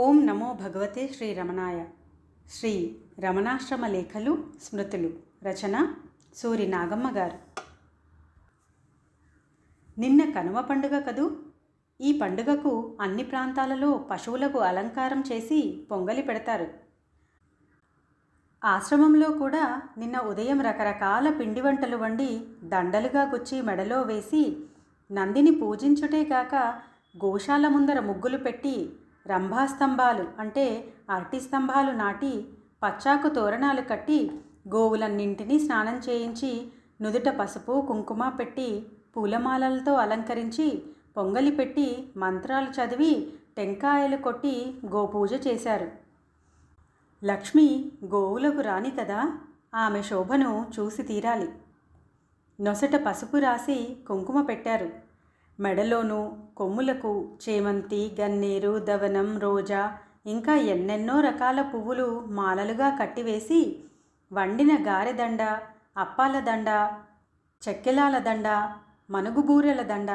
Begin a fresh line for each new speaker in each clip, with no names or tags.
ఓం నమో భగవతే శ్రీ రమణాయ. శ్రీ రమణాశ్రమ లేఖలు స్మృతులు. రచన సూరి నాగమ్మ గారు. నిన్న కనుమ పండుగ కదూ. ఈ పండుగకు అన్ని ప్రాంతాలలో పశువులకు అలంకారం చేసి పొంగలి పెడతారు. ఆశ్రమంలో కూడా నిన్న ఉదయం రకరకాల పిండి వంటలు వండి దండలుగా గుచ్చి మెడలో వేసి నందిని పూజించుటేగాక గోశాల ముందర ముగ్గులు పెట్టి రంభాస్తంభాలు అంటే అరటి స్తంభాలు నాటి పచ్చాకు తోరణాలు కట్టి గోవులన్నింటినీ స్నానం చేయించి నుదుట పసుపు కుంకుమ పెట్టి పూలమాలలతో అలంకరించి పొంగలి పెట్టి మంత్రాలు చదివి టెంకాయలు కొట్టి గోపూజ చేశారు. లక్ష్మి గోవులకు రాని కదా, ఆమె శోభను చూసి తీరాలి. నొసట పసుపు రాసి కుంకుమ పెట్టారు. మెడలోనూ కొమ్ములకు చేమంతి, గన్నేరు, దవనం, రోజా ఇంకా ఎన్నెన్నో రకాల పువ్వులు మాలలుగా కట్టివేసి వండిన గారెదండ, అప్పాల దండ, చెక్కెలాల దండ, మనుగుబూరెల దండ,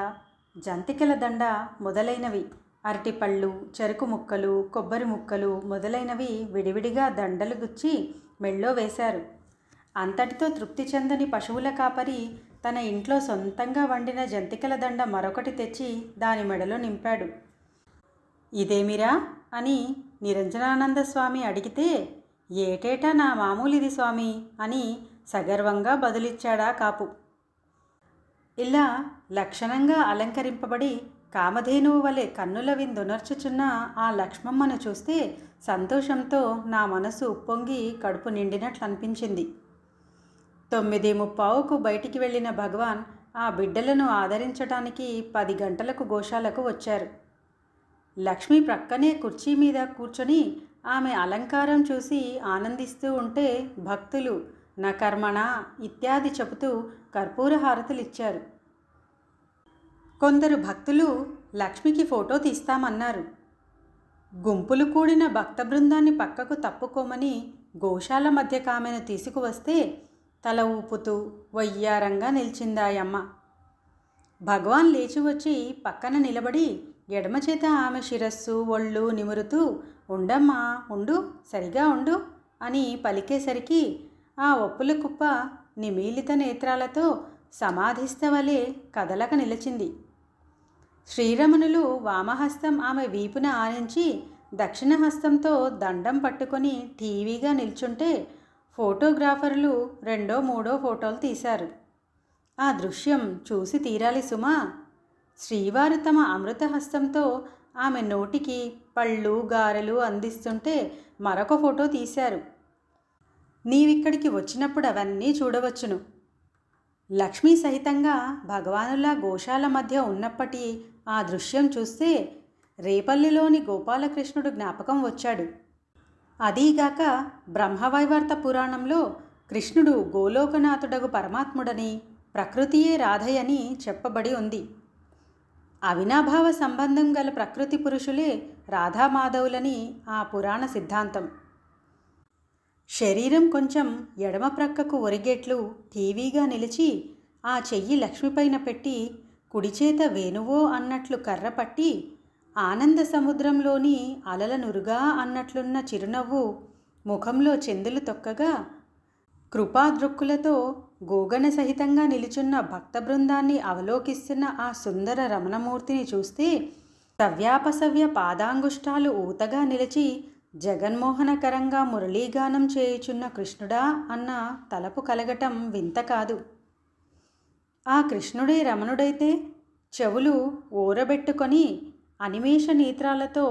జంతికల దండ మొదలైనవి, అరటిపళ్ళు, చెరుకు ముక్కలు, కొబ్బరి ముక్కలు మొదలైనవి విడివిడిగా దండలు గుచ్చి మెళ్ళో వేశారు. అంతటితో తృప్తి చెందని పశువుల కాపరి తన ఇంట్లో సొంతంగా వండిన జంతికల దండ మరొకటి తెచ్చి దాని మెడలో నింపాడు. ఇదేమిరా అని నిరంజనానంద స్వామి అడిగితే, ఏటేటా నా మామూలిది స్వామి అని సగర్వంగా బదులిచ్చాడా కాపు. ఇలా లక్షణంగా అలంకరింపబడి కామధేనువు వలె కన్నుల విందునర్చుచున్న ఆ లక్ష్మమ్మను చూస్తే సంతోషంతో నా మనసు ఉప్పొంగి కడుపు నిండినట్లు అనిపించింది. 9:15కు బయటికి వెళ్ళిన భగవాన్ ఆ బిడ్డలను ఆదరించడానికి 10 గంటలకు గోశాలకు వచ్చారు. లక్ష్మి ప్రక్కనే కుర్చీ మీద కూర్చొని ఆమె అలంకారం చూసి ఆనందిస్తూ ఉంటే భక్తులు నా కర్మణ ఇత్యాది చెబుతూ కర్పూర హారతులిచ్చారు. కొందరు భక్తులు లక్ష్మికి ఫోటో తీస్తామన్నారు. గుంపులు కూడిన భక్త బృందాన్ని పక్కకు తప్పుకోమని గోశాల మధ్యకు ఆమెను తీసుకువస్తే తల ఊపుతూ వయ్యారంగా నిలిచిందాయమ్మ. భగవాన్ లేచి వచ్చి పక్కన నిలబడి ఎడమ చేత ఆమె శిరస్సు ఒళ్ళు నిమురుతూ ఉండమ్మా ఉండు, సరిగా ఉండు అని పలికేసరికి ఆ ఒప్పుల కుప్ప నిమీలిత నేత్రాలతో సమాధిస్థవలే కదలక నిలిచింది. శ్రీరమణులు వామహస్తం ఆమె వీపున ఆనించి దక్షిణ హస్తంతో దండం పట్టుకొని టీవీగా నిల్చుంటే ఫోటోగ్రాఫర్లు 2, 3 ఫోటోలు తీశారు. ఆ దృశ్యం చూసి తీరాలి సుమా. శ్రీవారు తమ అమృత హస్తంతో ఆమె నోటికి పళ్ళు గారెలు అందిస్తుంటే మరొక ఫోటో తీశారు. నీవిక్కడికి వచ్చినప్పుడు అవన్నీ చూడవచ్చును. లక్ష్మీ సహితంగా భగవానులా గోశాల మధ్య ఉన్నప్పటి ఆ దృశ్యం చూస్తే రేపల్లిలోని గోపాలకృష్ణుడు జ్ఞాపకం వచ్చాడు. అదీగాక బ్రహ్మవైవర్త పురాణంలో కృష్ణుడు గోలోకనాథుడగు పరమాత్ముడని, ప్రకృతియే రాధయని చెప్పబడి ఉంది. అవినాభావ సంబంధం గల ప్రకృతి పురుషులే రాధామాధవులని ఆ పురాణ సిద్ధాంతం. శరీరం కొంచెం ఎడమ ప్రక్కకు ఒరిగేట్లు టీవీగా నిలిచి ఆ చెయ్యి లక్ష్మిపైన పెట్టి కుడిచేత వేణువో అన్నట్లు కర్ర పట్టి ఆనంద సముద్రంలోని అలల నురుగా అన్నట్లున్న చిరునవ్వు ముఖంలో చెందులు తొక్కగా కృపాదృక్కులతో గోగణ సహితంగా నిలుచున్న భక్త బృందాన్ని అవలోకిస్తున్న ఆ సుందర రమణమూర్తిని చూస్తే సవ్యాపసవ్య పాదాంగుష్టాలు ఊతగా నిలిచి జగన్మోహనకరంగా మురళీగానం చేయుచున్న కృష్ణుడా అన్న తలపు కలగటం వింత కాదు. ఆ కృష్ణుడే రమణుడైతే చెవులు ఊరబెట్టుకొని అనిమేష నేత్రాలతో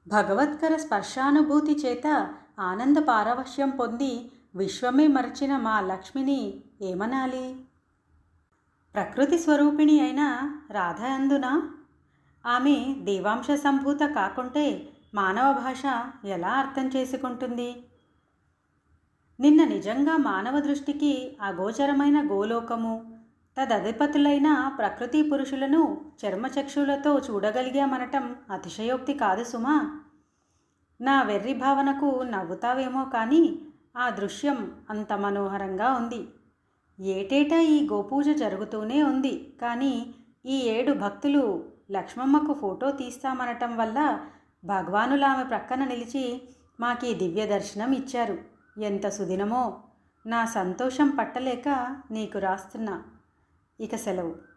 భగవత్కర స్పర్శానుభూతి చేత ఆనంద పారవశ్యం పొంది విశ్వమే మరచిన మా లక్ష్మిని ఏమనాలి? ప్రకృతి స్వరూపిణి అయిన రాధ అందునా? ఆమె దేవాంశ సంభూత కాకుంటే మానవ భాష ఎలా అర్థం చేసుకుంటుంది? నిన్న నిజంగా మానవ దృష్టికి అగోచరమైన గోలోకము, తదధిపతులైన ప్రకృతి పురుషులను చర్మచక్షులతో చూడగలిగామనటం అతిశయోక్తి కాదు సుమా. నా వెర్రి భావనకు నవ్వుతావేమో కానీ ఆ దృశ్యం అంత మనోహరంగా ఉంది. ఏటేటా ఈ గోపూజ జరుగుతూనే ఉంది. కానీ ఈ 7 భక్తులు లక్ష్మమ్మకు ఫోటో తీస్తామనటం వల్ల భగవానులు ఆమె ప్రక్కన నిలిచి మాకీ దివ్య దర్శనం ఇచ్చారు. ఎంత సుదినమో. నా సంతోషం పట్టలేక నీకు రాస్తున్నా. ఇక సెలవు.